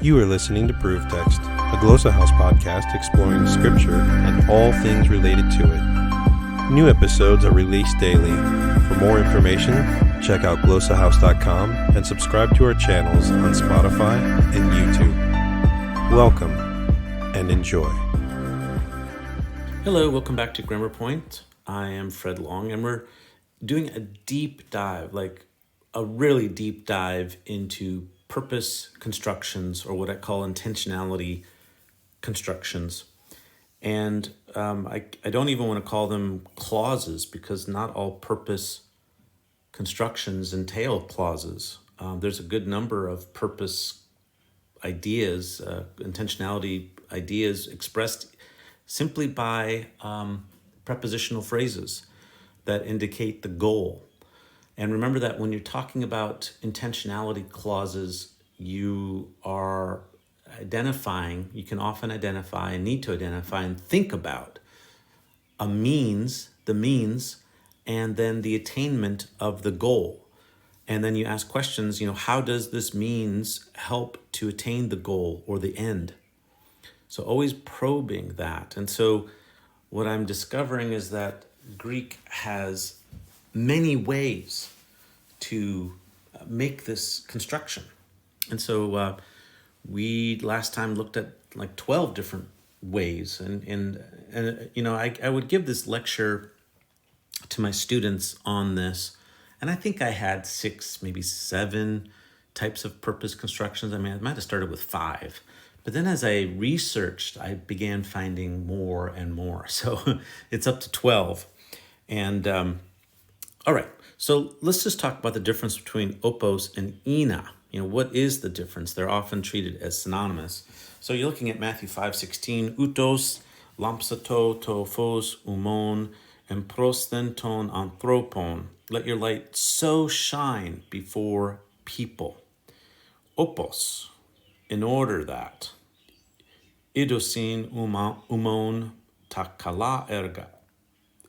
You are listening to Proof Text, a Glossa House podcast exploring Scripture and all things related to it. New episodes are released daily. For more information, check out glossahouse.com and subscribe to our channels on Spotify and YouTube. Welcome and enjoy. Hello, welcome back to GrammarPoint. I am Fred Long, and we're doing a deep dive, like a really deep dive into purpose constructions, or what I call intentionality constructions. And I don't even want to call them clauses, because not all purpose constructions entail clauses. There's a good number of purpose ideas, intentionality ideas expressed simply by prepositional phrases that indicate the goal. And remember that when you're talking about intentionality clauses, you are identifying, you can often identify and need to identify and think about the means, and then the attainment of the goal. And then you ask questions, how does this means help to attain the goal or the end? So always probing that. And so what I'm discovering is that Greek has many ways to make this construction. And so we last time looked at like 12 different ways. And I would give this lecture to my students on this. And I think I had 6, maybe 7 types of purpose constructions. I might have started with 5. But then as I researched, I began finding more and more. So it's up to 12. And all right, so let's just talk about the difference between opos and ina. What is the difference? They're often treated as synonymous. So you're looking at Matthew 5:16, utos, lampsato, to phos, umon, and prosten ton anthropon. Let your light so shine before people. Opos, in order that idosin umon takala erga,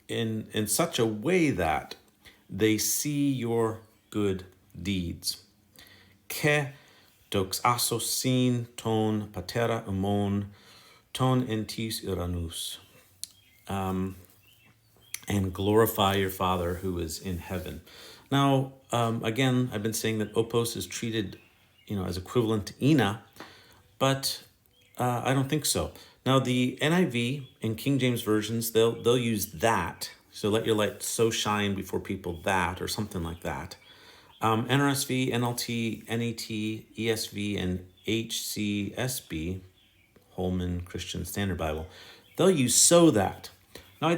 in such a way that they see your good deeds. Ke doxasosin ton patera umon ton entis iranus. And glorify your Father who is in heaven. Now, again, I've been saying that opos is treated, as equivalent to ina, but I don't think so. Now, the NIV and King James versions, they'll use that. So let your light so shine before people, that, or something like that. NRSV, NLT, NET, ESV, and HCSB, Holman Christian Standard Bible, they'll use so that. Now, I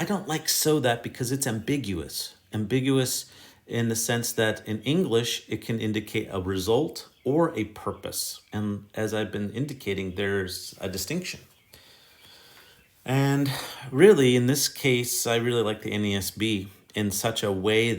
don't like so that because it's ambiguous. Ambiguous in the sense that in English, it can indicate a result or a purpose. And as I've been indicating, there's a distinction. And really, in this case, I really like the NASB in such a way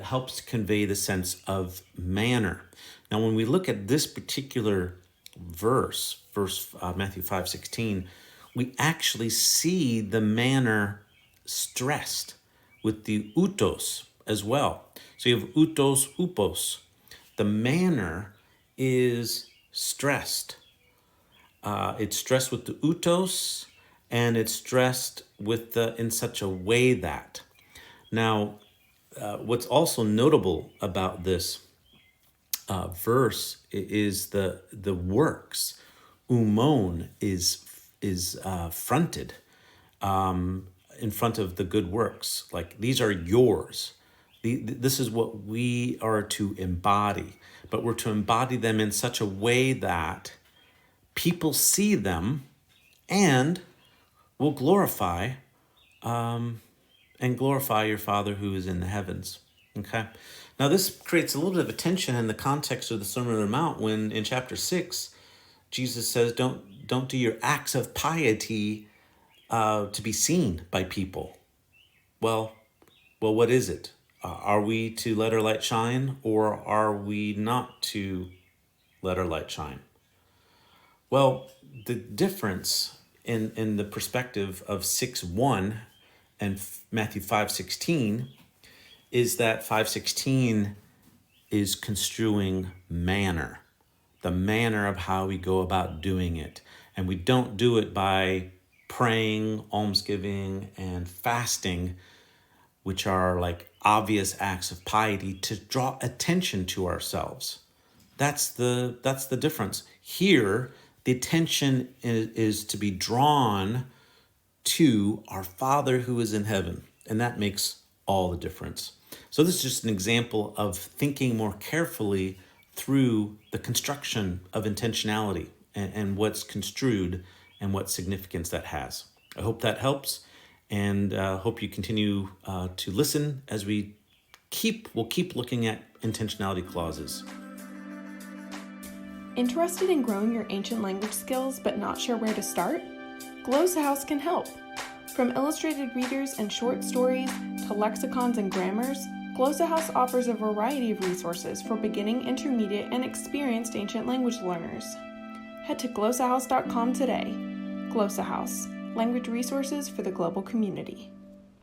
helps convey the sense of manner. Now, when we look at this particular verse Matthew 5:16, we actually see the manner stressed with the utos as well. So you have utos, upos. The manner is stressed. It's stressed with the utos, and it's stressed with in such a way that. Now, what's also notable about this verse is the works. Umon is fronted in front of the good works. Like, these are yours. This is what we are to embody, but we're to embody them in such a way that people see them and will glorify your Father who is in the heavens. Okay. Now, this creates a little bit of a tension in the context of the Sermon on the Mount, when in chapter 6, Jesus says, don't do your acts of piety to be seen by people. Well, what is it? Are we to let our light shine, or are we not to let our light shine? Well, the difference in the perspective of 6:1 and Matthew 5:16 is that 5:16 is construing manner, the manner of how we go about doing it. And we don't do it by praying, almsgiving, and fasting, which are like obvious acts of piety to draw attention to ourselves. That's the difference. Here, the attention is to be drawn to our Father who is in heaven, and that makes all the difference. So this is just an example of thinking more carefully through the construction of intentionality and what's construed and what significance that has. I hope that helps, and hope you continue to listen as we'll keep looking at intentionality clauses. Interested in growing your ancient language skills but not sure where to start? Glossa House can help. From illustrated readers and short stories to lexicons and grammars, Glossa House offers a variety of resources for beginning, intermediate, and experienced ancient language learners. Head to glossahouse.com today. Glossa House, language resources for the global community.